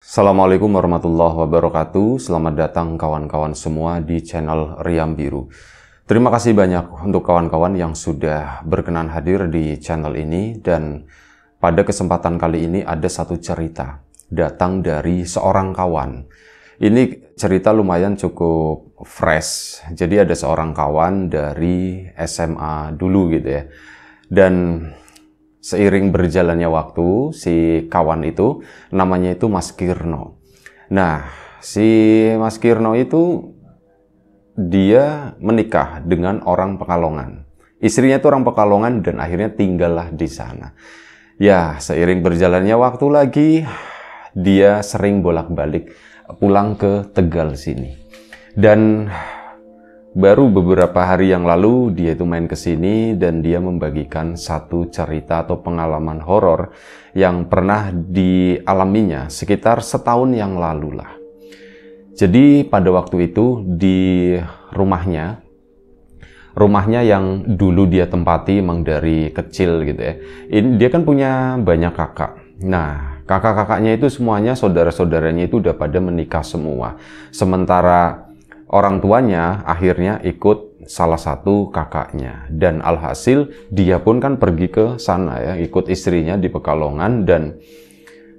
Assalamualaikum warahmatullahi wabarakatuh. Selamat datang kawan-kawan semua di channel Riam Biru. Terima kasih banyak untuk kawan-kawan yang sudah berkenan hadir di channel ini. Dan pada kesempatan kali ini ada satu cerita datang dari seorang kawan. Ini cerita lumayan cukup fresh. Jadi ada seorang kawan dari SMA dulu gitu ya. Dan seiring berjalannya waktu, si kawan itu namanya itu Mas Kirno. Nah, si Mas Kirno itu dia menikah dengan orang Pekalongan. Istrinya itu orang Pekalongan dan akhirnya tinggallah di sana. Ya, seiring berjalannya waktu lagi, dia sering bolak-balik pulang ke Tegal sini. Dan baru beberapa hari yang lalu dia itu main ke sini dan dia membagikan satu cerita atau pengalaman horor yang pernah dialaminya sekitar setahun yang lalu lah. Jadi pada waktu itu di rumahnya yang dulu dia tempati emang dari kecil gitu ya. Dia kan punya banyak kakak. Nah, kakak-kakaknya itu semuanya, saudara-saudaranya itu udah pada menikah semua. Sementara orang tuanya akhirnya ikut salah satu kakaknya. Dan alhasil dia pun kan pergi ke sana ya, ikut istrinya di Pekalongan. Dan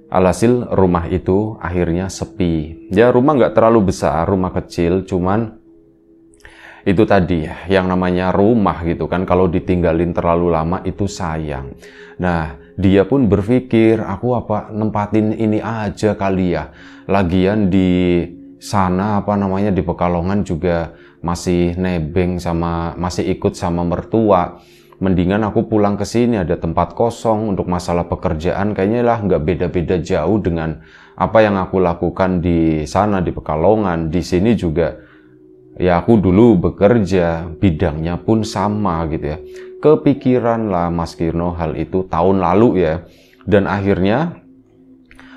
alhasil rumah itu akhirnya sepi. Ya rumah nggak terlalu besar, rumah kecil, cuman itu tadi ya, yang namanya rumah gitu kan, kalau ditinggalin terlalu lama itu sayang. Nah, dia pun berpikir, aku apa nempatin ini aja kali ya. Lagian di sana di Pekalongan juga masih nebeng sama, masih ikut sama mertua. Mendingan aku pulang ke sini, ada tempat kosong. Untuk masalah pekerjaan kayaknya lah nggak beda-beda jauh dengan apa yang aku lakukan di sana di Pekalongan. Di sini juga ya aku dulu bekerja, bidangnya pun sama gitu ya. Kepikiran lah Mas Kirno hal itu tahun lalu ya. Dan akhirnya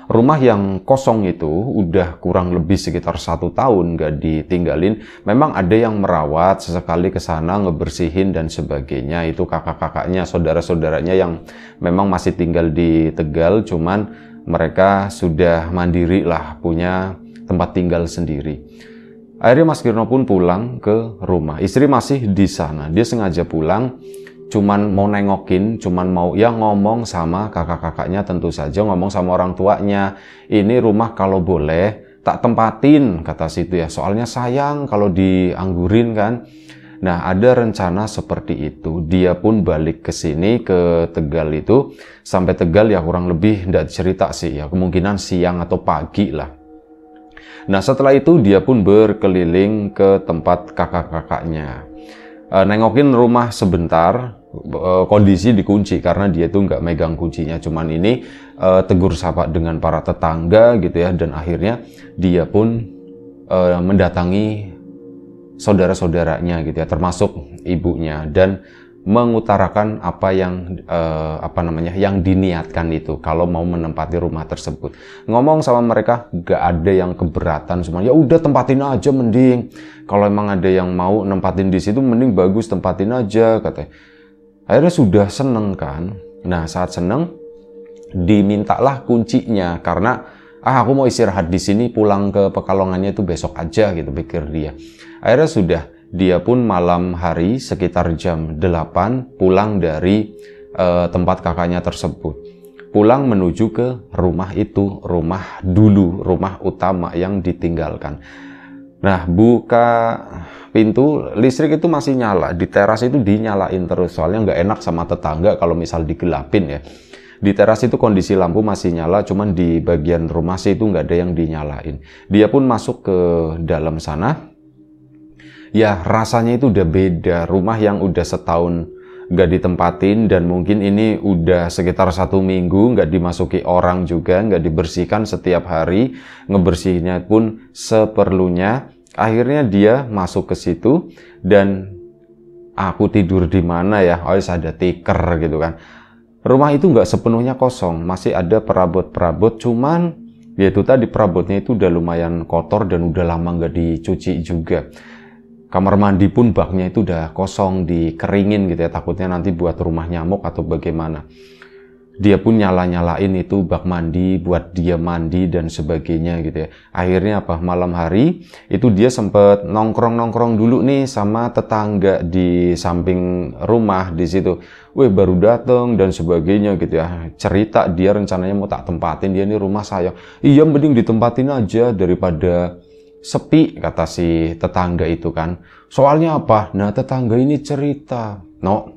rumah yang kosong itu udah kurang lebih sekitar 1 tahun gak ditinggalin. Memang ada yang merawat, sesekali ke sana ngebersihin dan sebagainya. Itu kakak-kakaknya, saudara-saudaranya yang memang masih tinggal di Tegal, cuman mereka sudah mandiri lah, punya tempat tinggal sendiri. Akhirnya Mas Kirno pun pulang ke rumah. Istri masih di sana. Dia sengaja pulang, cuman mau nengokin, cuman mau ya ngomong sama kakak-kakaknya, tentu saja ngomong sama orang tuanya. Ini rumah kalau boleh tak tempatin, kata situ ya. Soalnya sayang kalau dianggurin kan. Nah, ada rencana seperti itu. Dia pun balik ke sini, ke Tegal itu. Sampai Tegal ya kurang lebih, tidak cerita sih ya, kemungkinan siang atau pagi lah. Nah, setelah itu dia pun berkeliling ke tempat kakak-kakaknya. Nengokin rumah sebentar, kondisi dikunci karena dia tuh nggak megang kuncinya. Cuman ini tegur sapa dengan para tetangga gitu ya. Dan akhirnya dia pun mendatangi saudara-saudaranya gitu ya, termasuk ibunya, dan mengutarakan apa yang yang diniatkan itu kalau mau menempati rumah tersebut. Ngomong sama mereka gak ada yang keberatan, semua ya udah tempatin aja mending. Kalau emang ada yang mau nempatin di situ mending bagus tempatin aja katanya. Akhirnya sudah seneng kan. Nah, saat seneng dimintalah kuncinya karena aku mau istirahat di sini, pulang ke Pekalongannya itu besok aja gitu pikir dia. Akhirnya sudah, dia pun malam hari sekitar jam 8 pulang dari tempat kakaknya tersebut. Pulang menuju ke rumah itu, rumah dulu, rumah utama yang ditinggalkan. Nah, buka pintu, listrik itu masih nyala. Di teras itu dinyalain terus, soalnya nggak enak sama tetangga kalau misal digelapin ya. Di teras itu kondisi lampu masih nyala, cuman di bagian rumah sih itu nggak ada yang dinyalain. Dia pun masuk ke dalam sana. Ya rasanya itu udah beda, rumah yang udah setahun nggak ditempatin dan mungkin ini udah sekitar 1 minggu nggak dimasuki orang juga, nggak dibersihkan setiap hari, ngebersihinnya pun seperlunya. Akhirnya dia masuk ke situ dan aku tidur di mana ya, ada tikar gitu kan. Rumah itu nggak sepenuhnya kosong, masih ada perabot-perabot, cuman ya itu tadi perabotnya itu udah lumayan kotor dan udah lama nggak dicuci juga. Kamar mandi pun baknya itu udah kosong, dikeringin gitu ya, takutnya nanti buat rumah nyamuk atau bagaimana. Dia pun nyala-nyalain itu bak mandi buat dia mandi dan sebagainya gitu ya. Akhirnya apa, malam hari itu dia sempet nongkrong-nongkrong dulu nih sama tetangga di samping rumah di situ. Weh, baru dateng dan sebagainya gitu ya. Cerita dia rencananya mau tak tempatin, dia ini rumah saya. Iya, mending ditempatin aja daripada sepi, kata si tetangga itu kan. Soalnya apa? Nah, tetangga ini cerita, no,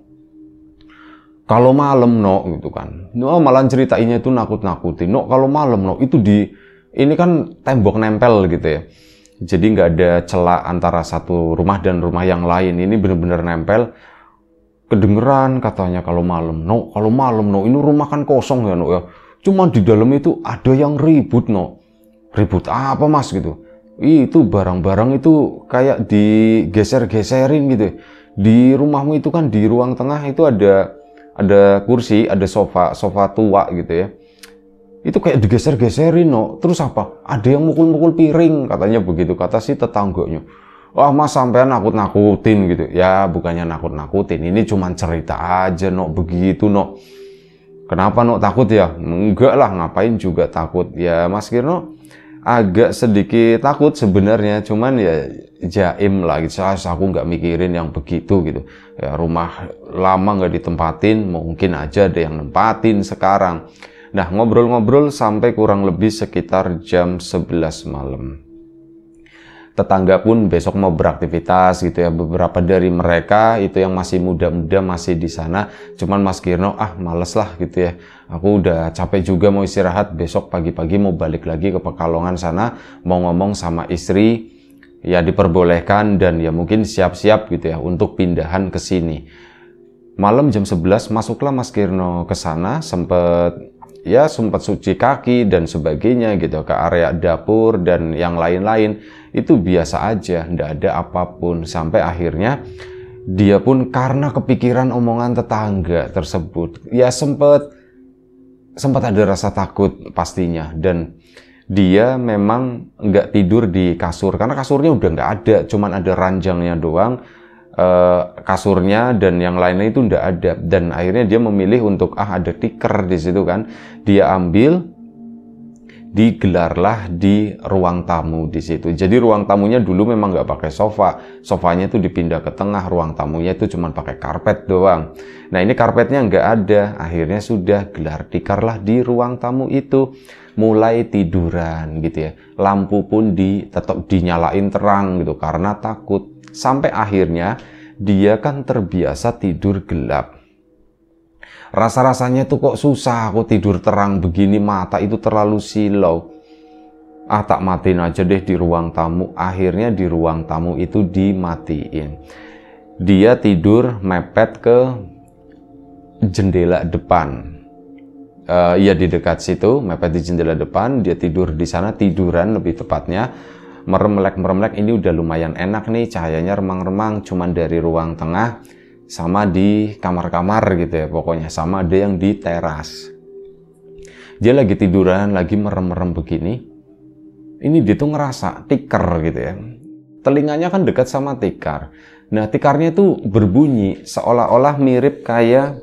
kalau malam, no, gitu kan. No, malah ceritainnya itu nakut-nakutin. No, kalau malam, no, itu ini kan tembok nempel gitu ya. Jadi nggak ada celah antara satu rumah dan rumah yang lain. Ini bener-bener nempel. Kedengeran katanya kalau malam. No, kalau malam, no, ini rumah kan kosong ya, no, ya. Cuma di dalam itu ada yang ribut, no. Ribut apa, Mas, gitu. Itu barang-barang itu kayak digeser-geserin gitu. Di rumahmu itu kan di ruang tengah itu ada kursi, ada sofa tua gitu ya. Itu kayak digeser-geserin, no. Terus apa? Ada yang mukul-mukul piring, katanya begitu, kata si tetangganya. Wah, Mas, sampean nakut-nakutin gitu. Ya, bukannya nakut-nakutin, ini cuman cerita aja, no, begitu, no. Kenapa, no, takut ya? Enggak lah, ngapain juga takut. Ya, Mas Kirno agak sedikit takut sebenarnya, cuman ya jaim lah gitu. Aku nggak mikirin yang begitu gitu. Ya, rumah lama nggak ditempatin, mungkin aja ada yang nempatin sekarang. Nah, ngobrol-ngobrol sampai kurang lebih sekitar jam 11 malam. Tetangga pun besok mau beraktivitas gitu ya. Beberapa dari mereka itu yang masih muda-muda masih di sana. Cuman Mas Kirno, males lah gitu ya. Aku udah capek juga mau istirahat. Besok pagi-pagi mau balik lagi ke Pekalongan sana. Mau ngomong sama istri, ya diperbolehkan dan ya mungkin siap-siap gitu ya untuk pindahan ke sini. Malam jam 11 masuklah Mas Kirno ke sana, sempat cuci kaki dan sebagainya gitu ke area dapur dan yang lain-lain. Itu biasa aja, ndak ada apapun. Sampai akhirnya dia pun karena kepikiran omongan tetangga tersebut, ya sempat ada rasa takut pastinya. Dan dia memang nggak tidur di kasur karena kasurnya udah nggak ada, cuman ada ranjangnya doang. Kasurnya dan yang lainnya itu ndak ada. Dan akhirnya dia memilih untuk ada tikar di situ kan, dia ambil, digelarlah di ruang tamu di situ. Jadi ruang tamunya dulu memang nggak pakai sofa, sofanya itu dipindah ke tengah, ruang tamunya itu cuma pakai karpet doang. Nah, ini karpetnya nggak ada. Akhirnya sudah gelar tikarlah di ruang tamu itu, mulai tiduran gitu ya. Lampu pun tetap dinyalain terang gitu karena takut. Sampai akhirnya dia kan terbiasa tidur gelap. Rasa-rasanya tuh kok susah aku tidur terang begini, mata itu terlalu silau. Tak matiin aja deh di ruang tamu. Akhirnya di ruang tamu itu dimatiin. Dia tidur mepet ke jendela depan. Ya di dekat situ, mepet di jendela depan. Dia tidur di sana, tiduran lebih tepatnya. Meremlek ini udah lumayan enak nih, cahayanya remang-remang, cuman dari ruang tengah sama di kamar-kamar gitu ya, pokoknya sama ada yang di teras. Dia lagi tiduran, lagi merem-merem begini. Ini dia tuh ngerasa tikar gitu ya. Telinganya kan dekat sama tikar. Nah, tikarnya tuh berbunyi seolah-olah mirip kayak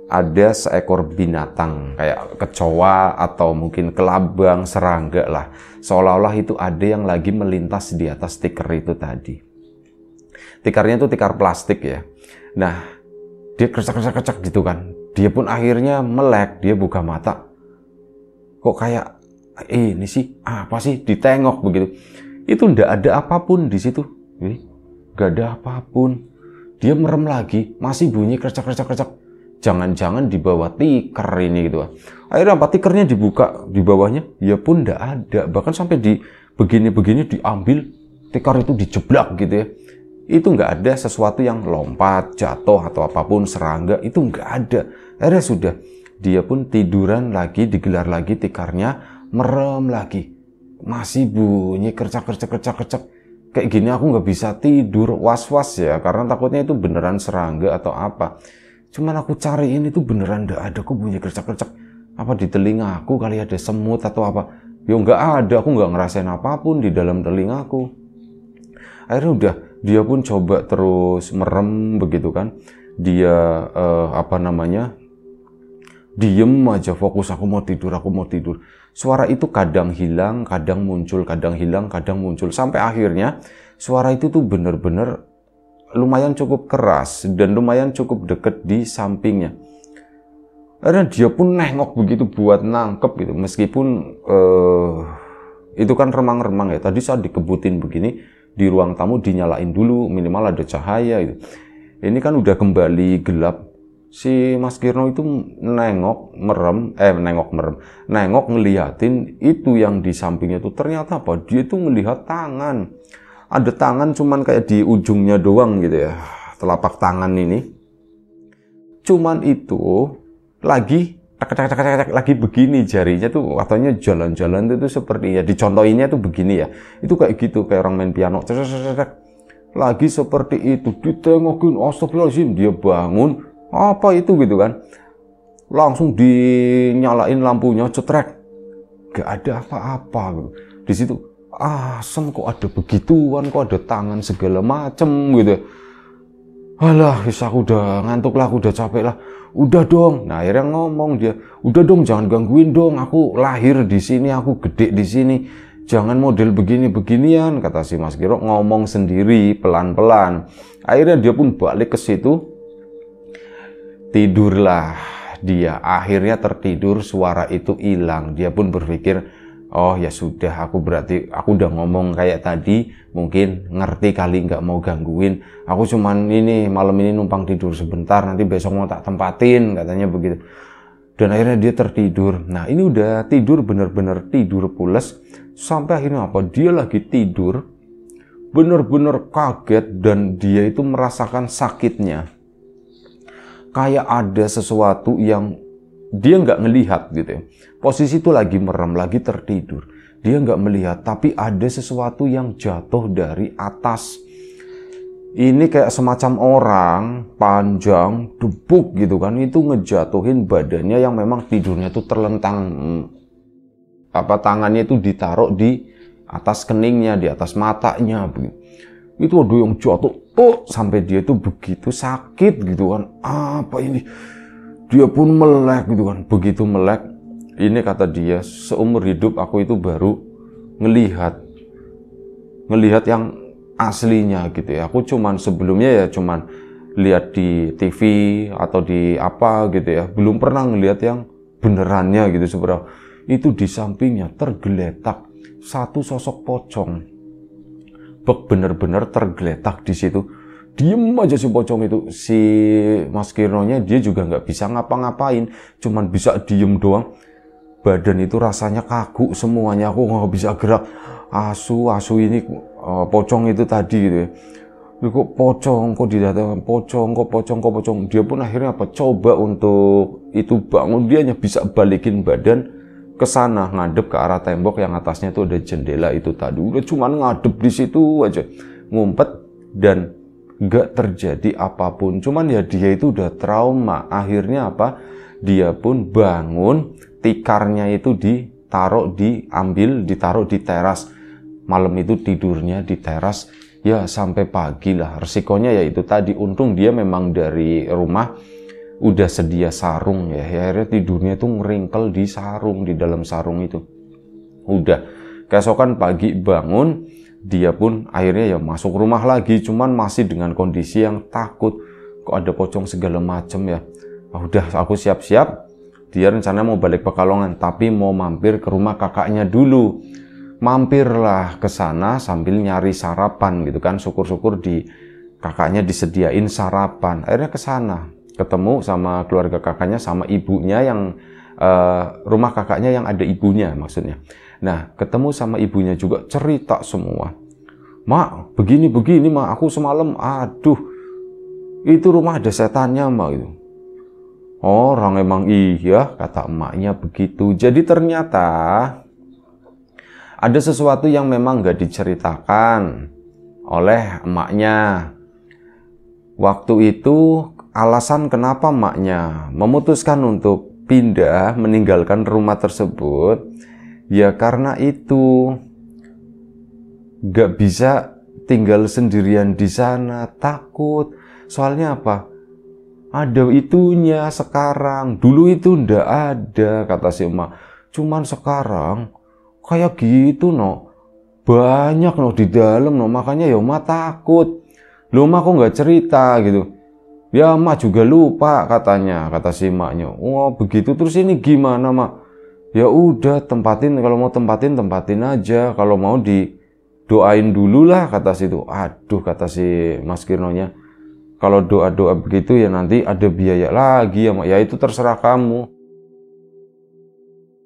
ada seekor binatang, kayak kecoa atau mungkin kelabang, serangga lah. Seolah-olah itu ada yang lagi melintas di atas tikar itu tadi. Tikarnya tuh tikar plastik ya. Nah, dia kercak-kercak gitu kan. Dia pun akhirnya melek, dia buka mata. Kok kayak ini sih, apa sih? Ditengok begitu. Itu ndak ada apapun di situ. Nggak ada apapun. Dia merem lagi, masih bunyi kercak-kercak. Jangan-jangan di bawah tikar ini gitu. Akhirnya apa, tikernya dibuka di bawahnya, ya pun ndak ada. Bahkan sampai di begini-begini diambil, tikar itu dijeblak gitu ya. Itu nggak ada sesuatu yang lompat, jatuh atau apapun, serangga, itu nggak ada. Akhirnya sudah, dia pun tiduran lagi, digelar lagi tikarnya, merem lagi. Masih bunyi kercak-kercak. Kayak gini aku nggak bisa tidur, was-was ya, karena takutnya itu beneran serangga atau apa. Cuman aku cariin itu beneran nggak ada, kok bunyi kercak-kercak. Apa di telinga aku kali ada semut atau apa? Ya nggak ada, aku nggak ngerasain apapun di dalam telingaku. Akhirnya udah, dia pun coba terus merem begitu kan. Dia diem aja, fokus, aku mau tidur, aku mau tidur. Suara itu kadang hilang, kadang muncul, kadang hilang, kadang muncul. Sampai akhirnya suara itu tuh bener-bener lumayan cukup keras dan lumayan cukup deket di sampingnya. Akhirnya dia pun nengok begitu buat nangkep gitu. Meskipun itu kan remang-remang ya. Tadi saat dikebutin begini, di ruang tamu dinyalain dulu, minimal ada cahaya gitu. Ini kan udah kembali gelap. Si Mas Kirno itu nengok ngeliatin itu yang di sampingnya tuh. Ternyata apa? Dia tuh melihat tangan. Ada tangan cuman kayak di ujungnya doang gitu ya. Telapak tangan ini. Cuman itu lagi lagi begini jarinya tuh, katanya jalan-jalan itu seperti ya, dicontohinnya tuh begini ya, itu kayak gitu, kayak orang main piano, lagi seperti itu, ditengokin, astagfirullahaladzim, dia bangun, apa itu gitu kan, langsung dinyalain lampunya, cetrek, gak ada apa-apa gitu. Di situ asem, kok ada begituan, kok ada tangan segala macem gitu. Alah, aku udah ngantuk lah, aku udah capek lah. Udah dong. Nah, akhirnya ngomong dia, udah dong, jangan gangguin dong. Aku lahir di sini, aku gede di sini. Jangan model begini-beginian, kata si Mas Kiro, ngomong sendiri pelan-pelan. Akhirnya dia pun balik ke situ. Tidurlah dia. Akhirnya tertidur, suara itu hilang. Dia pun berpikir, oh ya sudah, aku udah ngomong kayak tadi, mungkin ngerti kali, nggak mau gangguin. Aku cuman ini malam ini numpang tidur sebentar, nanti besok mau tak tempatin, katanya begitu. Dan akhirnya dia tertidur. Nah, ini udah tidur, bener-bener tidur pules. Sampai akhirnya apa? Dia lagi tidur, bener-bener kaget dan dia itu merasakan sakitnya. Kayak ada sesuatu yang dia nggak ngelihat gitu ya. Posisi itu lagi merem, lagi tertidur. Dia nggak melihat, tapi ada sesuatu yang jatuh dari atas. Ini kayak semacam orang panjang, debuk gitu kan. Itu ngejatuhin badannya yang memang tidurnya tuh terlentang. Tangannya itu ditaruh di atas keningnya, di atas matanya. Itu ada yang jatuh, sampai dia tuh begitu sakit gitu kan. Apa ini? Dia pun melek gitu kan. Begitu melek, ini kata dia, seumur hidup aku itu baru ngelihat yang aslinya gitu ya. Aku cuman sebelumnya ya cuman lihat di TV atau di apa gitu ya. Belum pernah ngelihat yang benerannya gitu sebenarnya. Itu di sampingnya tergeletak satu sosok pocong. Bener-bener tergeletak di situ. Diem aja si pocong itu. Si Mas Kirno-nya dia juga nggak bisa ngapa-ngapain, cuman bisa diem doang. Badan itu rasanya kaku semuanya, aku nggak bisa gerak. Asu ini pocong itu tadi gitu ya. Kok pocong, kok didatangkan pocong, kok pocong. Dia pun akhirnya apa? Coba untuk itu bangun, dia hanya bisa balikin badan ke sana, ngadep ke arah tembok yang atasnya itu ada jendela itu tadi. Udah cuman ngadep di situ aja, ngumpet dan nggak terjadi apapun. Cuman ya dia itu udah trauma. Akhirnya apa? Dia pun bangun, tikarnya itu ditaruh di teras. Malam itu tidurnya di teras ya sampai pagi lah. Resikonya ya itu tadi, untung dia memang dari rumah udah sedia sarung ya. Akhirnya tidurnya itu ngeringkel di sarung, di dalam sarung itu. Udah keesokan pagi bangun, dia pun akhirnya ya masuk rumah lagi, cuman masih dengan kondisi yang takut. Kok ada pocong segala macem ya. Udah aku siap-siap. Dia rencananya mau balik Pekalongan, tapi mau mampir ke rumah kakaknya dulu. Mampirlah ke sana sambil nyari sarapan gitu kan. Syukur-syukur di kakaknya disediain sarapan. Akhirnya ke sana, ketemu sama keluarga kakaknya, sama ibunya yang rumah kakaknya yang ada ibunya maksudnya. Nah, ketemu sama ibunya juga, cerita semua. Mak, begini mak, aku semalam itu rumah ada setannya mak itu. Orang emang iya, kata emaknya begitu. Jadi ternyata ada sesuatu yang memang gak diceritakan oleh emaknya. Waktu itu alasan kenapa emaknya memutuskan untuk pindah, meninggalkan rumah tersebut, ya karena itu gak bisa tinggal sendirian di sana, takut. Soalnya apa? Ada itunya sekarang. Dulu itu ndak ada, kata si emak. Cuman sekarang kayak gitu no. Banyak no di dalam no. Makanya ya emak takut. Loh emak kok nggak cerita gitu. Ya emak juga lupa katanya, kata si emaknya. Oh begitu, terus ini gimana mak? Ya udah tempatin, kalau mau tempatin aja. Kalau mau didoain dulu lah, kata si itu. Aduh, kata si Mas Kirnonya. Kalau doa-doa begitu ya nanti ada biaya lagi ya mak. Ya itu terserah kamu.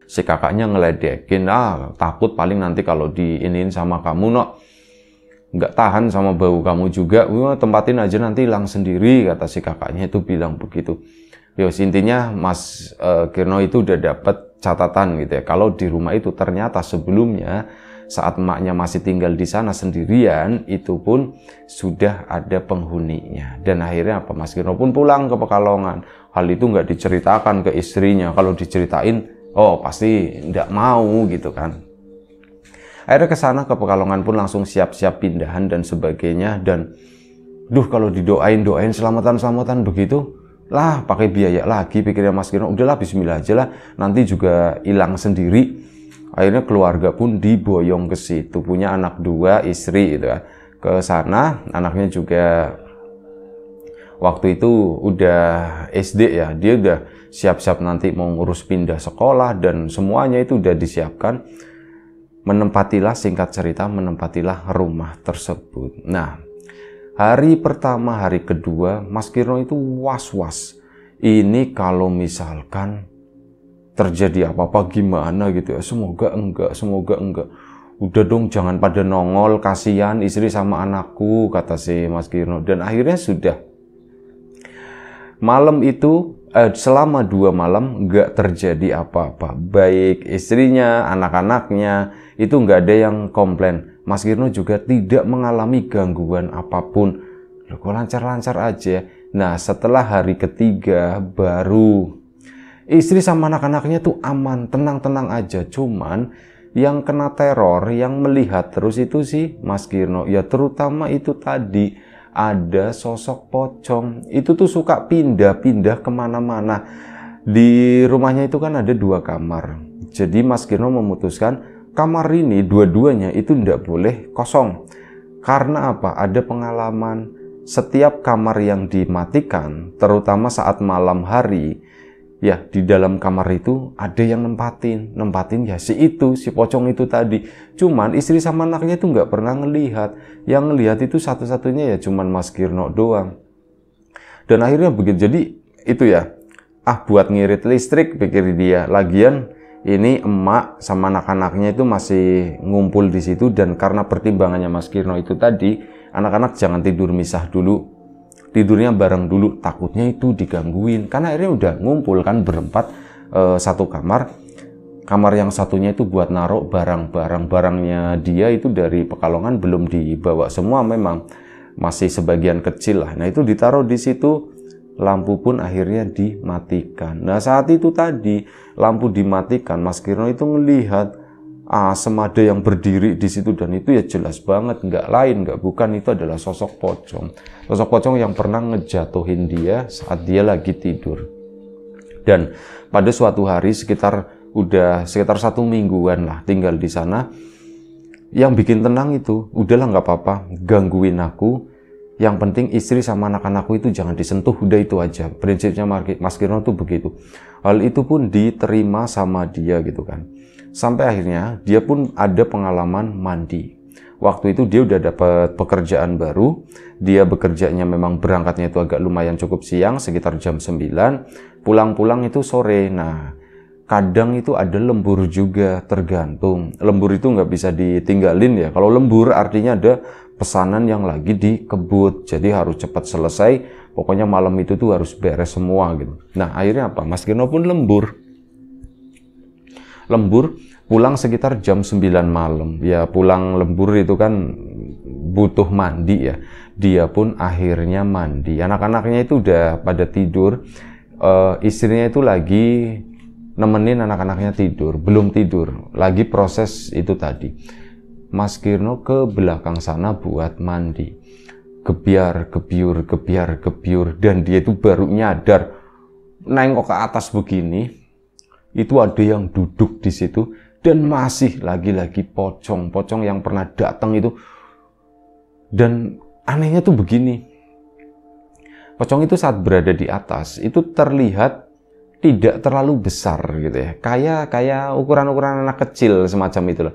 Si kakaknya ngeledekin, takut paling nanti kalau diinin sama kamu no, nggak tahan sama bau kamu juga. Wah, tempatin aja nanti hilang sendiri, kata si kakaknya itu bilang begitu. Ya intinya Mas Kirno itu udah dapat catatan gitu ya. Kalau di rumah itu ternyata sebelumnya saat emaknya masih tinggal di sana sendirian, itu pun sudah ada penghuninya. Dan akhirnya apa, Mas Kirno pun pulang ke Pekalongan. Hal itu nggak diceritakan ke istrinya. Kalau diceritain, oh pasti nggak mau gitu kan. Akhirnya ke sana ke Pekalongan pun langsung siap-siap pindahan dan sebagainya. Dan kalau doain selamatan begitu, lah pakai biaya lagi, pikirnya Mas Kirno. Udahlah bismillah aja lah, nanti juga hilang sendiri. Akhirnya keluarga pun diboyong ke situ, punya anak 2, istri gitu kan. Ke sana, anaknya juga waktu itu udah SD ya, dia udah siap-siap nanti mau ngurus pindah sekolah dan semuanya itu udah disiapkan. Menempatilah, singkat cerita, menempatilah rumah tersebut. Nah, hari pertama, hari kedua, Mas Kirno itu was-was. Ini kalau misalkan terjadi apa-apa gimana gitu ya. Semoga enggak. Udah dong jangan pada nongol, kasihan istri sama anakku, kata si Mas Kirno. Dan akhirnya sudah. Malam itu, selama 2 malam enggak terjadi apa-apa. Baik istrinya, anak-anaknya, itu enggak ada yang komplain. Mas Kirno juga tidak mengalami gangguan apapun. Loh, kok lancar-lancar aja. Nah, setelah hari ketiga baru istri sama anak-anaknya tuh aman, tenang-tenang aja. Cuman yang kena teror, yang melihat terus itu sih Mas Kirno. Ya terutama itu tadi, ada sosok pocong. Itu tuh suka pindah-pindah kemana-mana. Di rumahnya itu kan ada 2 kamar. Jadi Mas Kirno memutuskan kamar ini dua-duanya itu tidak boleh kosong. Karena apa? Ada pengalaman setiap kamar yang dimatikan, terutama saat malam hari, ya di dalam kamar itu ada yang nempatin ya si pocong itu tadi. Cuman istri sama anaknya itu nggak pernah ngelihat. Yang ngelihat itu satu-satunya ya cuman Mas Kirno doang. Dan akhirnya begitu, jadi itu ya, buat ngirit listrik, pikir dia. Lagian ini emak sama anak-anaknya itu masih ngumpul di situ, dan karena pertimbangannya Mas Kirno itu tadi, anak-anak jangan tidur misah dulu, tidurnya bareng dulu, takutnya itu digangguin. Karena akhirnya udah ngumpul kan berempat, satu kamar. Kamar yang satunya itu buat naruh barangnya dia itu dari Pekalongan belum dibawa semua, memang masih sebagian kecil lah. Nah itu ditaruh di situ. Lampu pun akhirnya dimatikan. Nah saat itu tadi lampu dimatikan, Mas Kirno itu melihat semada yang berdiri di situ, dan itu ya jelas banget, bukan, itu adalah sosok pocong yang pernah ngejatuhin dia saat dia lagi tidur. Dan pada suatu hari sekitar 1 mingguan lah tinggal di sana, yang bikin tenang itu udahlah nggak apa-apa gangguin aku, yang penting istri sama anak-anakku itu jangan disentuh, udah itu aja. Prinsipnya Mas Kirno tuh begitu. Hal itu pun diterima sama dia gitu kan. Sampai akhirnya dia pun ada pengalaman mandi. Waktu itu dia udah dapat pekerjaan baru. Dia bekerjanya memang berangkatnya itu agak lumayan cukup siang, sekitar jam 9. Pulang-pulang itu sore. Nah, kadang itu ada lembur juga, tergantung. Lembur itu nggak bisa ditinggalin ya. Kalau lembur artinya ada pesanan yang lagi dikebut, jadi harus cepat selesai. Pokoknya malam itu tuh harus beres semua gitu. Nah akhirnya apa? Mas Kirno pun lembur pulang sekitar jam 9 malam. Ya pulang lembur itu kan butuh mandi ya. Dia pun akhirnya mandi. Anak-anaknya itu udah pada tidur. Istrinya itu lagi nemenin anak-anaknya tidur, belum tidur, lagi proses itu tadi. Mas Kirno ke belakang sana buat mandi. gebiar, dan dia itu baru nyadar nengok ke atas begini, itu ada yang duduk di situ dan masih lagi-lagi pocong yang pernah datang itu. Dan anehnya tuh begini, pocong itu saat berada di atas itu terlihat tidak terlalu besar gitu ya, kayak ukuran anak kecil semacam itulah.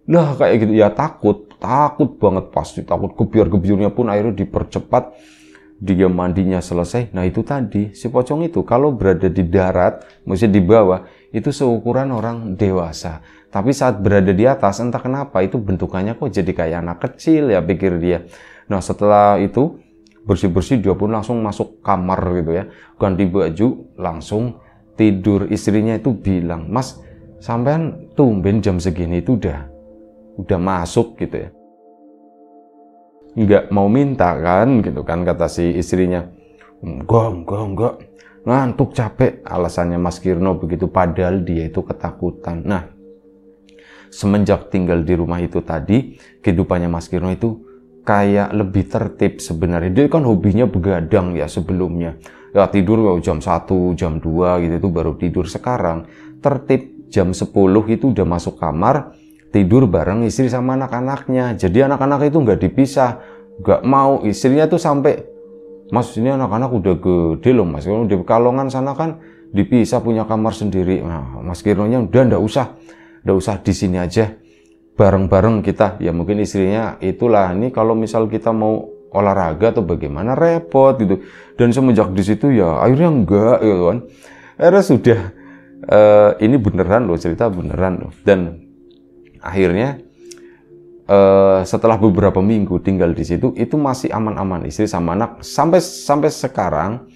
Lah kayak gitu ya, takut banget, pasti takut. Gebiarnya pun akhirnya dipercepat. Dia mandinya selesai. Nah itu tadi, si pocong itu kalau berada di darat, maksudnya di bawah, itu seukuran orang dewasa. Tapi saat berada di atas, entah kenapa itu bentukannya kok jadi kayak anak kecil ya, pikir dia. Nah setelah itu bersih-bersih, dia pun langsung masuk kamar gitu ya, ganti baju, langsung tidur. Istrinya itu bilang, "Mas, sampean tumben jam segini itu udah masuk gitu ya, nggak mau minta kan," gitu kan, kata si istrinya. Enggak, ngantuk, capek, alasannya Mas Kirno begitu, padahal dia itu ketakutan. Nah, semenjak tinggal di rumah itu tadi, kehidupannya Mas Kirno itu kayak lebih tertib sebenarnya. Dia kan hobinya begadang ya sebelumnya, ya tidur jam 1, jam 2 gitu itu baru tidur. Sekarang tertib, jam 10 itu udah masuk kamar, tidur bareng istri sama anak-anaknya. Jadi anak-anak itu nggak dipisah, nggak mau. Istrinya tuh sampai, "Mas, ini anak-anak udah gede loh Mas, kalau di Pekalongan sana kan dipisah, punya kamar sendiri." Nah, Mas Kirnonya udah nggak usah, di sini aja bareng-bareng kita. Ya mungkin istrinya itulah, ini kalau misal kita mau olahraga atau bagaimana repot gitu. Dan semenjak di situ ya akhirnya enggak gitu kan. Akhirnya sudah ini beneran loh, cerita beneran loh. Dan akhirnya setelah beberapa minggu tinggal di situ, itu masih aman-aman, istri sama anak sampai sekarang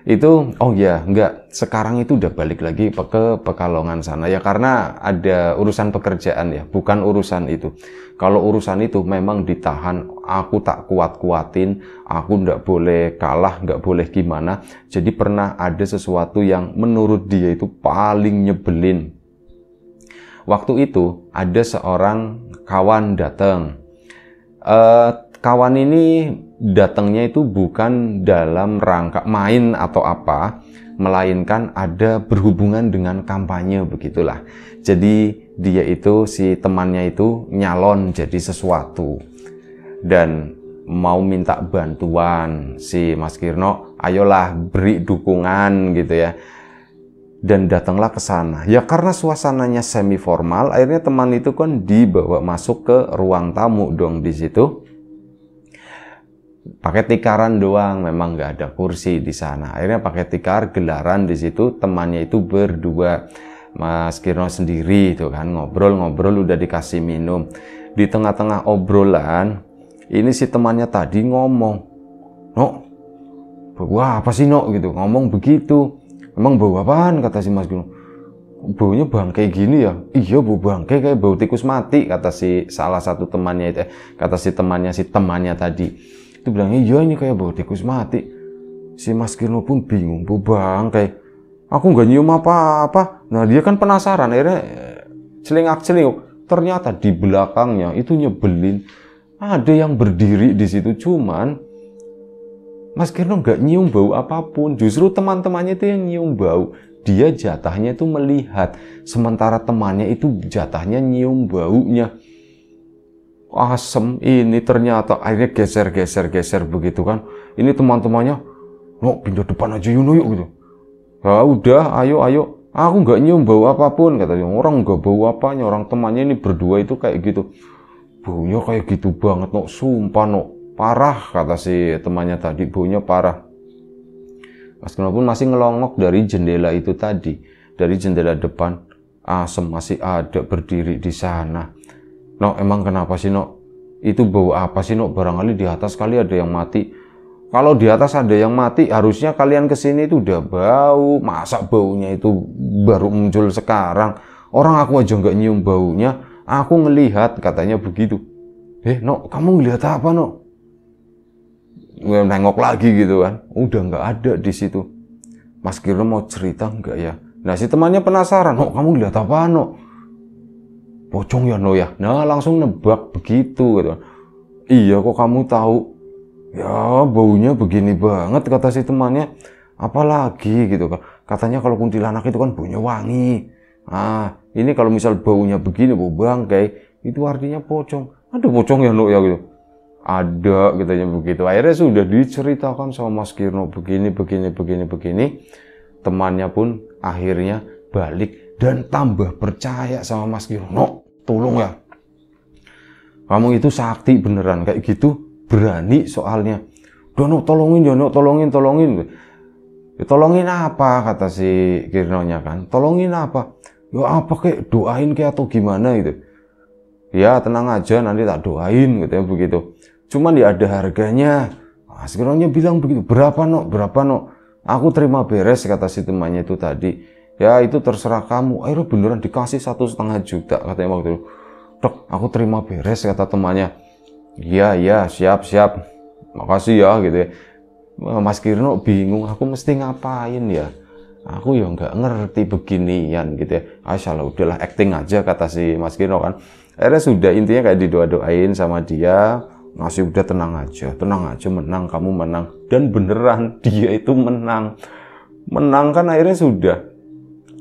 itu. Oh ya, enggak, sekarang itu udah balik lagi ke Pekalongan sana ya, karena ada urusan pekerjaan ya, bukan urusan itu. Kalau urusan itu memang ditahan, aku tak kuat-kuatin, aku nggak boleh kalah, nggak boleh gimana. Jadi pernah ada sesuatu yang menurut dia itu paling nyebelin. Waktu itu ada seorang kawan datang. Kawan ini datangnya itu bukan dalam rangka main atau apa, melainkan ada berhubungan dengan kampanye begitulah. Jadi dia itu, si temannya itu nyalon jadi sesuatu dan mau minta bantuan si Mas Kirno, ayolah beri dukungan gitu ya. Dan datanglah ke sana. Ya karena suasananya semi formal, akhirnya teman itu kan dibawa masuk ke ruang tamu dong di situ. Pakai tikaran doang, memang nggak ada kursi di sana. Akhirnya pakai tikar, gelaran di situ. Temannya itu berdua, Mas Kirno sendiri itu kan, ngobrol udah dikasih minum. Di tengah-tengah obrolan, ini si temannya tadi ngomong, "Nok, wah apa sih Nok?" gitu, ngomong begitu. "Emang bau apaan?" kata si Mas Kirno. "Baunya bangkai gini ya." "Iya, bau bangkai, kayak bau tikus mati," kata si salah satu temannya itu. Kata si temannya tadi. Itu bilang, "Iya, ini kayak bau tikus mati." Si Mas Kirno pun bingung, bau bangkai. Aku nggak nyium apa-apa. Nah dia kan penasaran, akhirnya celingak-celinguk. Ternyata di belakangnya itu nyebelin. Ada yang berdiri di situ, cuman Mas Kirno nggak nyium bau apapun, justru teman-temannya itu yang nyium bau. Dia jatahnya itu melihat, sementara temannya itu jatahnya nyium baunya. Asem ini ternyata, akhirnya geser begitu kan. Ini teman-temannya, "Nok, pindah depan aja yuk gitu." "Ya udah, ayo. Aku nggak nyium bau apapun," katanya. Orang nggak bau apanya, orang temannya ini berdua itu kayak gitu. "Baunya kayak gitu banget Nok, sumpah Nok. Parah," kata si temannya tadi, "baunya parah." Mas Kirno pun masih ngelongok dari jendela itu tadi, dari jendela depan. Asem masih ada berdiri di sana. "Nok, emang kenapa sih Nok? Itu bau apa sih Nok? Barangkali di atas kali ada yang mati." "Kalau di atas ada yang mati, harusnya kalian kesini itu udah bau. Masa baunya itu baru muncul sekarang? Orang aku aja nggak nyium baunya, aku ngelihat," katanya begitu. "Nok, kamu ngelihat apa Nok?" Nengok lagi gitu kan, udah nggak ada di situ. Mas Kirno mau cerita nggak ya? Nah si temannya penasaran, "Nok, kamu lihat apa Nok?" "Pocong ya Nok ya?" Nah langsung nebak begitu gitu. "Iya, kok kamu tahu?" Ya baunya begini banget kata si temannya. Apalagi gitu kan. Katanya kalau kuntilanak itu kan baunya wangi. Ah, ini kalau misal baunya begini, bau bangkai, itu artinya pocong. Ada pocong ya, Nuk, ya gitu. Ada, katanya begitu. Akhirnya sudah diceritakan sama Mas Kirno begini, begini, begini, begini. Temannya pun akhirnya balik dan tambah percaya sama Mas Kirno. Tolong ya, kamu itu sakti beneran kayak gitu, berani soalnya. Dono tolongin, Dono tolongin, tolongin. Ya, tolongin apa kata si Kirnonya kan? Tolongin apa? Ya apa kek, doain kek atau gimana gitu. Ya tenang aja, nanti tak doain gitu ya begitu. Cuman ya ada harganya. Mas Kirnonya bilang begitu. Berapa nok? Berapa nok? Aku terima beres kata si temannya itu tadi. Ya itu terserah kamu. Akhirnya beneran dikasih 1,5 juta katanya waktu itu. Dok, aku terima beres kata temannya. Iya, iya, siap, siap. Makasih ya gitu ya. Mas Kirno bingung, aku mesti ngapain ya? Aku ya nggak ngerti beginian gitu ya. Salah udahlah acting aja kata si Mas Kirno kan. Akhirnya sudah intinya kayak didoa-doain sama dia. Ngasih udah tenang aja menang, kamu menang. Dan beneran dia itu menang. Menang kan akhirnya sudah.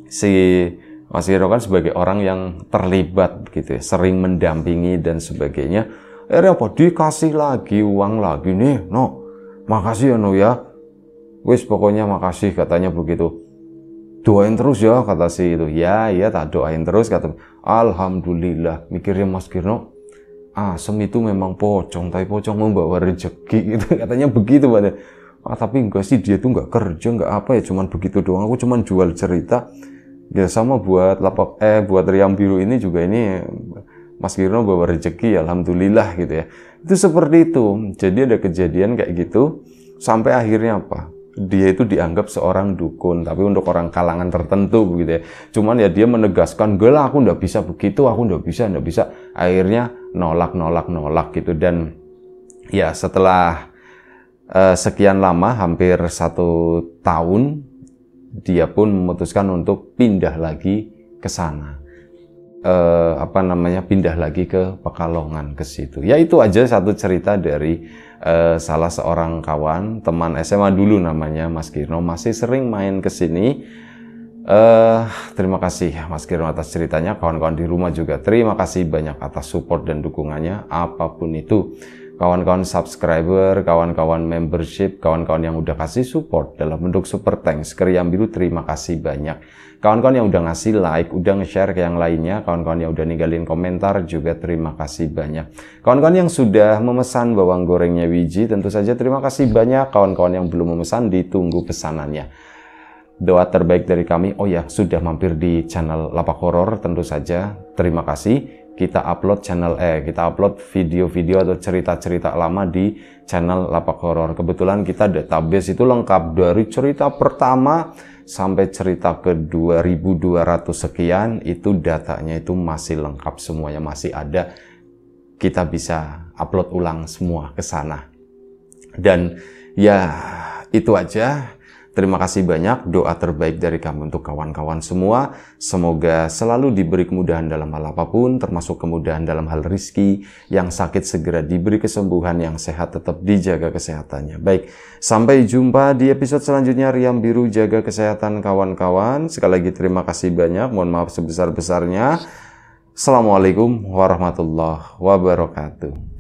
Si Mas Kirno kan sebagai orang yang terlibat gitu ya, sering mendampingi dan sebagainya. Akhirnya apa? Dikasih lagi uang lagi nih, no. Makasih ya, no ya. Wis pokoknya makasih katanya begitu. Doain terus ya kata si itu. Ya, iya tak doain terus kata. Alhamdulillah, mikirnya Mas Kirno. Asem itu memang pocong, tapi pocong membawa rezeki gitu. Katanya begitu, Pak. Tapi enggak sih, dia tuh enggak kerja, enggak apa ya, cuman begitu doang. Aku cuman jual cerita. Ya sama buat buat Riam Biru ini juga ini Mas Kirno bawa rezeki, alhamdulillah gitu ya. Itu seperti itu. Jadi ada kejadian kayak gitu sampai akhirnya apa? Dia itu dianggap seorang dukun, tapi untuk orang kalangan tertentu begitu ya. Cuman ya dia menegaskan, "Enggak lah, aku nggak bisa begitu, aku nggak bisa." Akhirnya nolak gitu. Dan ya setelah sekian lama, hampir 1 tahun, dia pun memutuskan untuk pindah lagi ke sana. Pindah lagi ke Pekalongan ke situ. Ya itu aja satu cerita dari salah seorang kawan, teman SMA dulu namanya Mas Kirno, masih sering main ke sini. Terima kasih Mas Kirno atas ceritanya. Kawan-kawan di rumah juga terima kasih banyak atas support dan dukungannya apapun itu. Kawan-kawan subscriber, kawan-kawan membership, kawan-kawan yang udah kasih support dalam bentuk super thanks ke Riam Biru, terima kasih banyak. Kawan-kawan yang udah ngasih like, udah nge-share ke yang lainnya, kawan-kawan yang udah ninggalin komentar juga terima kasih banyak. Kawan-kawan yang sudah memesan bawang gorengnya Wiji, tentu saja terima kasih banyak. Kawan-kawan yang belum memesan, ditunggu pesanannya. Doa terbaik dari kami, oh ya, sudah mampir di channel Lapak Horor, tentu saja terima kasih. Kita upload video-video atau cerita-cerita lama di channel Lapak Horor. Kebetulan kita database itu lengkap dari cerita pertama sampai cerita ke 2200 sekian, itu datanya itu masih lengkap semuanya, masih ada. Kita bisa upload ulang semua ke sana. Dan ya itu aja. Terima kasih banyak, doa terbaik dari kami untuk kawan-kawan semua. Semoga selalu diberi kemudahan dalam hal apapun, termasuk kemudahan dalam hal rizki. Yang sakit segera diberi kesembuhan, yang sehat tetap dijaga kesehatannya. Baik, sampai jumpa di episode selanjutnya. Riam Biru, jaga kesehatan kawan-kawan. Sekali lagi terima kasih banyak, mohon maaf sebesar-besarnya. Assalamualaikum warahmatullahi wabarakatuh.